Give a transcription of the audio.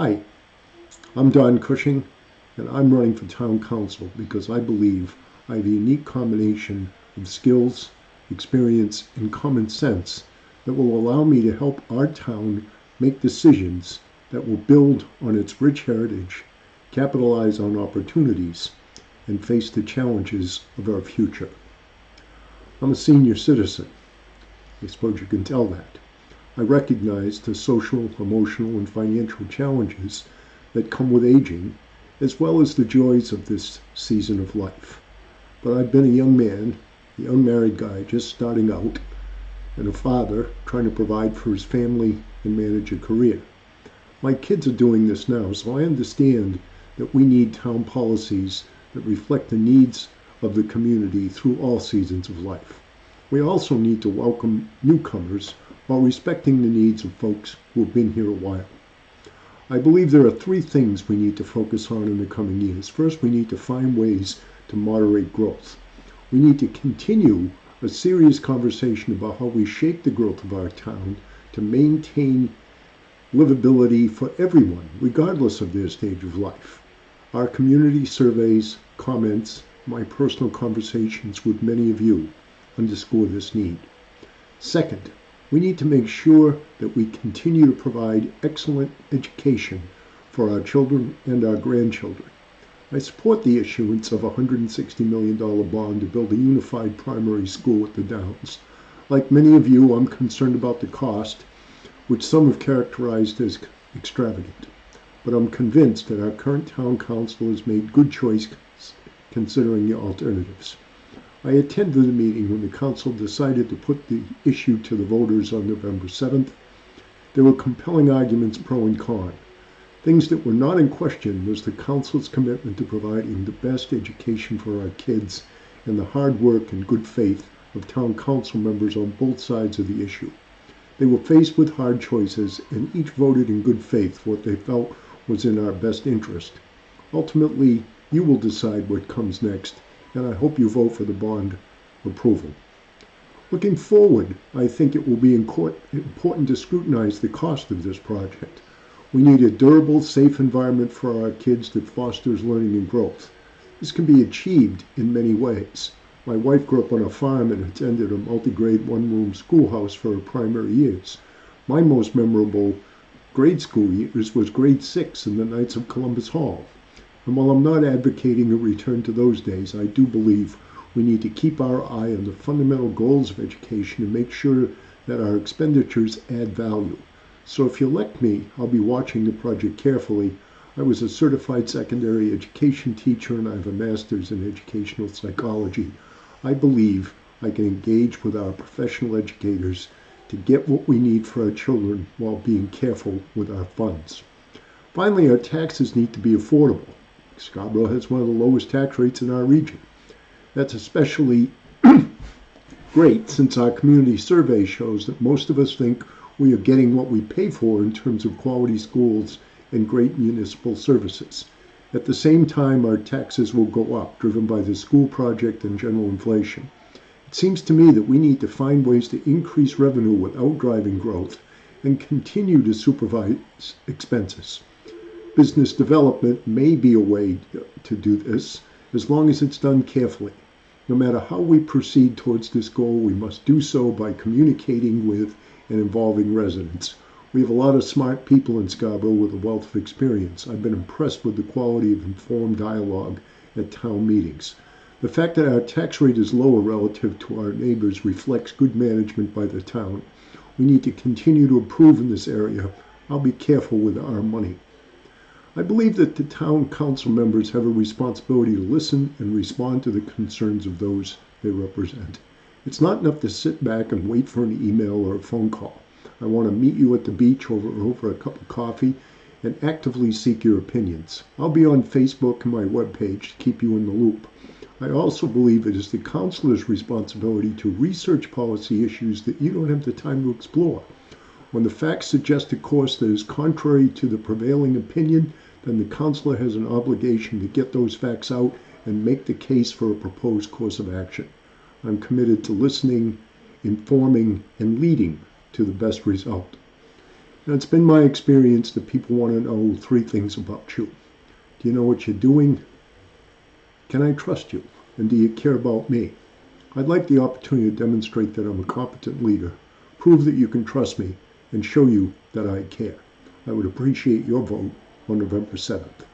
Hi, I'm Don Cushing, and I'm running for town council because I believe I have a unique combination of skills, experience, and common sense that will allow me to help our town make decisions that will build on its rich heritage, capitalize on opportunities, and face the challenges of our future. I'm a senior citizen. I suppose you can tell that. I recognize the social, emotional, and financial challenges that come with aging, as well as the joys of this season of life. But I've been a young man, a young married guy just starting out, and a father trying to provide for his family and manage a career. My kids are doing this now, so I understand that we need town policies that reflect the needs of the community through all seasons of life. We also need to welcome newcomers while respecting the needs of folks who have been here a while. I believe there are three things we need to focus on in the coming years. First, we need to find ways to moderate growth. We need to continue a serious conversation about how we shape the growth of our town to maintain livability for everyone, regardless of their stage of life. Our community surveys, comments, my personal conversations with many of you underscore this need. Second, we need to make sure that we continue to provide excellent education for our children and our grandchildren. I support the issuance of a $160 million bond to build a unified primary school at the Downs. Like many of you, I'm concerned about the cost, which some have characterized as extravagant. But I'm convinced that our current town council has made good choices considering the alternatives. I attended the meeting when the council decided to put the issue to the voters on November 7th. There were compelling arguments pro and con. Things that were not in question was the council's commitment to providing the best education for our kids and the hard work and good faith of town council members on both sides of the issue. They were faced with hard choices and each voted in good faith for what they felt was in our best interest. Ultimately, you will decide what comes next, and I hope you vote for the bond approval. Looking forward, I think it will be important to scrutinize the cost of this project. We need a durable, safe environment for our kids that fosters learning and growth. This can be achieved in many ways. My wife grew up on a farm and attended a multi-grade one-room schoolhouse for her primary years. My most memorable grade school years was grade 6 in the Knights of Columbus Hall. And while I'm not advocating a return to those days, I do believe we need to keep our eye on the fundamental goals of education and make sure that our expenditures add value. So if you elect me, I'll be watching the project carefully. I was a certified secondary education teacher and I have a master's in educational psychology. I believe I can engage with our professional educators to get what we need for our children while being careful with our funds. Finally, our taxes need to be affordable. Scarborough has one of the lowest tax rates in our region. That's especially great since our community survey shows that most of us think we are getting what we pay for in terms of quality schools and great municipal services. At the same time, our taxes will go up, driven by the school project and general inflation. It seems to me that we need to find ways to increase revenue without driving growth and continue to supervise expenses. Business development may be a way to do this as long as it's done carefully. No matter how we proceed towards this goal, we must do so by communicating with and involving residents. We have a lot of smart people in Scarborough with a wealth of experience. I've been impressed with the quality of informed dialogue at town meetings. The fact that our tax rate is lower relative to our neighbors reflects good management by the town. We need to continue to improve in this area. I'll be careful with our money. I believe that the town council members have a responsibility to listen and respond to the concerns of those they represent. It's not enough to sit back and wait for an email or a phone call. I want to meet you at the beach over a cup of coffee and actively seek your opinions. I'll be on Facebook and my webpage to keep you in the loop. I also believe it is the councilor's responsibility to research policy issues that you don't have the time to explore. When the facts suggest a course that is contrary to the prevailing opinion, then the councilor has an obligation to get those facts out and make the case for a proposed course of action. I'm committed to listening, informing, and leading to the best result. Now, it's been my experience that people want to know three things about you. Do you know what you're doing? Can I trust you? And do you care about me? I'd like the opportunity to demonstrate that I'm a competent leader, prove that you can trust me, and show you that I care. I would appreciate your vote on November 7th.